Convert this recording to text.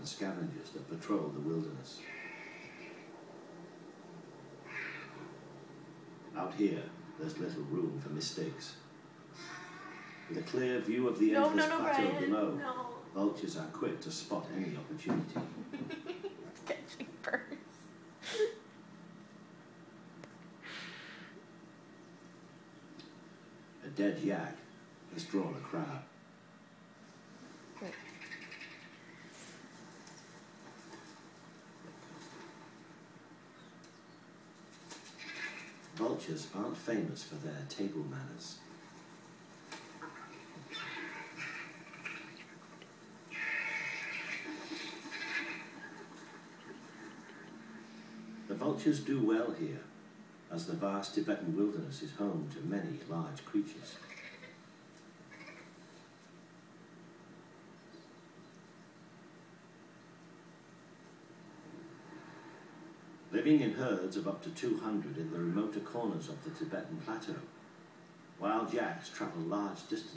and scavengers that patrol the wilderness. Out here, there's little room for mistakes. With a clear view of the endless plateau below, vultures are quick to spot any opportunity. Catching birds. A dead yak has drawn a crowd. Wait. Vultures aren't famous for their table manners. The vultures do well here, as the vast Tibetan wilderness is home to many large creatures. Living in herds of up to 200 in the remoter corners of the Tibetan plateau, wild yaks travel large distances